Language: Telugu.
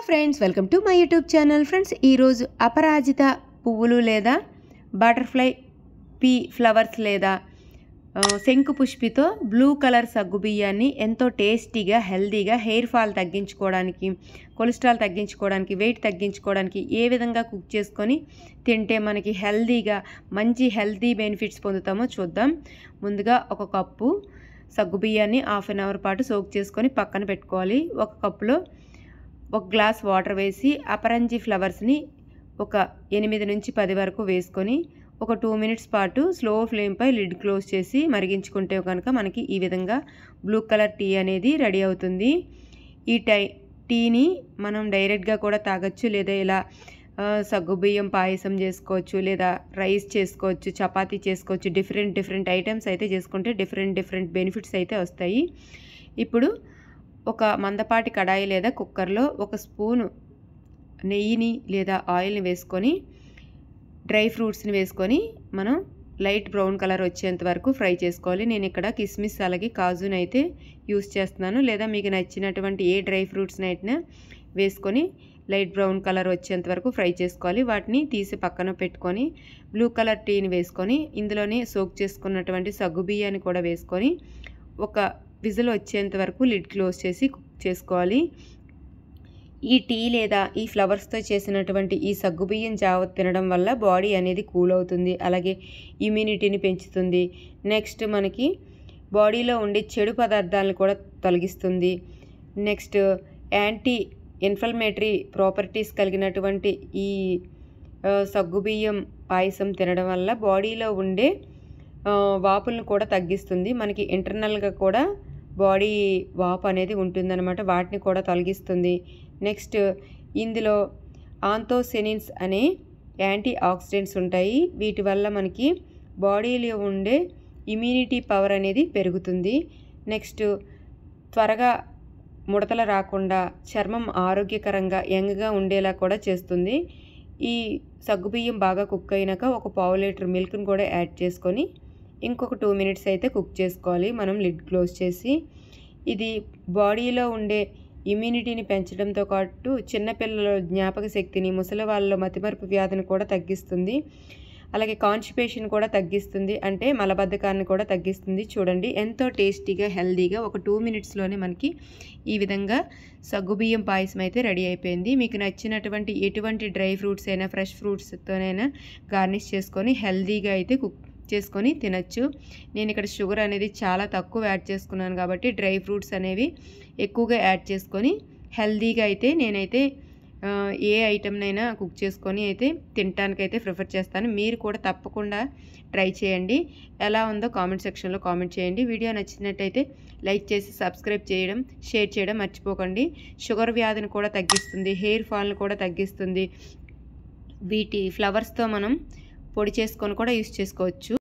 Friends, welcome to my YouTube channel. Friends, ఈరోజు అపరాజిత పువ్వులు లేదా బటర్ఫ్లై పీ ఫ్లవర్స్ లేదా శంకు పుష్పితో బ్లూ కలర్ సగ్గుబియ్యాన్ని ఎంతో టేస్టీగా హెల్దీగా హెయిర్ ఫాల్ తగ్గించుకోవడానికి, కొలెస్ట్రాల్ తగ్గించుకోవడానికి, వెయిట్ తగ్గించుకోవడానికి ఏ విధంగా కుక్ చేసుకొని తింటే మనకి హెల్దీగా మంచి హెల్దీ బెనిఫిట్స్ పొందుతామో చూద్దాం. ముందుగా ఒక కప్పు సగ్గుబియ్యాన్ని హాఫ్ అన్ అవర్ పాటు సోక్ చేసుకొని పక్కన పెట్టుకోవాలి. ఒక కప్పులో ఒక గ్లాస్ వాటర్ వేసి అపరంజి ఫ్లవర్స్ని ఒక 8 నుంచి 10 వరకు వేసుకొని ఒక 2 మినిట్స్ పాటు స్లో ఫ్లేమ్పై లిడ్ క్లోజ్ చేసి మరిగించుకుంటే కనుక మనకి ఈ విధంగా బ్లూ కలర్ టీ అనేది రెడీ అవుతుంది. ఈ టీని మనం డైరెక్ట్గా కూడా తాగొచ్చు, లేదా ఇలా సగ్గుబియ్యం పాయసం చేసుకోవచ్చు, లేదా రైస్ చేసుకోవచ్చు, చపాతీ చేసుకోవచ్చు. డిఫరెంట్ ఐటమ్స్ అయితే చేసుకుంటే డిఫరెంట్ బెనిఫిట్స్ అయితే వస్తాయి. ఇప్పుడు ఒక మందపాటి కడాయి లేదా కుక్కర్లో ఒక స్పూను నెయ్యిని లేదా ఆయిల్ని వేసుకొని డ్రై ఫ్రూట్స్ని వేసుకొని మనం లైట్ బ్రౌన్ కలర్ వచ్చేంత వరకు ఫ్రై చేసుకోవాలి. నేను ఇక్కడ కిస్మిస్ అలాగే కాజుని అయితే యూస్ చేస్తున్నాను, లేదా మీకు నచ్చినటువంటి ఏ డ్రై ఫ్రూట్స్ని అయినా వేసుకొని లైట్ బ్రౌన్ కలర్ వచ్చేంత వరకు ఫ్రై చేసుకోవాలి. వాటిని తీసి పక్కన పెట్టుకొని బ్లూ కలర్ టీని వేసుకొని ఇందులోనే సోక్ చేసుకున్నటువంటి సగ్గుబియ్యాన్ని కూడా వేసుకొని ఒక విజిల్ వచ్చేంత వరకు లిడ్ క్లోజ్ చేసి కుక్ చేసుకోవాలి. ఈ టీ లేదా ఈ ఫ్లవర్స్తో చేసినటువంటి ఈ సగ్గుబియ్యం జావ తినడం వల్ల బాడీ అనేది కూల్ అవుతుంది, అలాగే ఇమ్యూనిటీని పెంచుతుంది. నెక్స్ట్ మనకి బాడీలో ఉండే చెడు పదార్థాలను కూడా తొలగిస్తుంది. నెక్స్ట్ యాంటీ ఇన్ఫ్లమేటరీ ప్రాపర్టీస్ కలిగినటువంటి ఈ సగ్గుబియ్యం పాయసం తినడం వల్ల బాడీలో ఉండే వాపులను కూడా తగ్గిస్తుంది. మనకి ఇంటర్నల్గా కూడా బాడీ వాపు అనేది ఉంటుందన్నమాట, వాటిని కూడా తొలగిస్తుంది. నెక్స్ట్ ఇందులో ఆంథోసినిన్స్ అనే యాంటీ ఆక్సిడెంట్స్ ఉంటాయి. వీటి వల్ల మనకి బాడీలో ఉండే ఇమ్యూనిటీ పవర్ అనేది పెరుగుతుంది. నెక్స్ట్ త్వరగా ముడతలు రాకుండా చర్మం ఆరోగ్యకరంగా యంగ్గా ఉండేలా కూడా చేస్తుంది. ఈ సగ్గుబియ్యం బాగా కుక్ అయినాక ఒక పావు లీటర్ మిల్క్ని కూడా యాడ్ చేసుకొని ఇంకొక 2 మినిట్స్ అయితే కుక్ చేసుకోవాలి మనం లిడ్ క్లోజ్ చేసి. ఇది బాడీలో ఉండే ఇమ్యూనిటీని పెంచడంతో పాటు చిన్నపిల్లల జ్ఞాపక శక్తిని, ముసలి వాళ్ళలో మతిమరుపు వ్యాధిని కూడా తగ్గిస్తుంది. అలాగే కాన్స్టిపేషన్ కూడా తగ్గిస్తుంది, అంటే మలబద్ధకాన్ని కూడా తగ్గిస్తుంది. చూడండి ఎంతో టేస్టీగా హెల్దీగా ఒక 2 మినిట్స్లోనే మనకి ఈ విధంగా సగ్గుబియ్యం పాయసం అయితే రెడీ అయిపోయింది. మీకు నచ్చినటువంటి ఎటువంటి డ్రై ఫ్రూట్స్ అయినా ఫ్రెష్ ఫ్రూట్స్తోనైనా గార్నిష్ చేసుకొని హెల్దీగా అయితే కుక్ చేసుకొని తినచ్చు. నేను ఇక్కడ షుగర్ అనేది చాలా తక్కువ యాడ్ చేసుకున్నాను కాబట్టి డ్రై ఫ్రూట్స్ అనేవి ఎక్కువగా యాడ్ చేసుకొని హెల్దీగా అయితే నేనైతే ఏ ఐటమ్నైనా కుక్ చేసుకొని అయితే తినడానికైతే ప్రిఫర్ చేస్తాను. మీరు కూడా తప్పకుండా ట్రై చేయండి. ఎలా ఉందో కామెంట్ సెక్షన్లో కామెంట్ చేయండి. వీడియో నచ్చినట్టయితే లైక్ చేసి సబ్స్క్రైబ్ చేయడం, షేర్ చేయడం మర్చిపోకండి. షుగర్ వ్యాధిని కూడా తగ్గిస్తుంది, హెయిర్ ఫాల్ని కూడా తగ్గిస్తుంది. వీటి ఫ్లవర్స్తో మనం పొడి చేసుకొని కూడా యూస్ చేసుకోవచ్చు.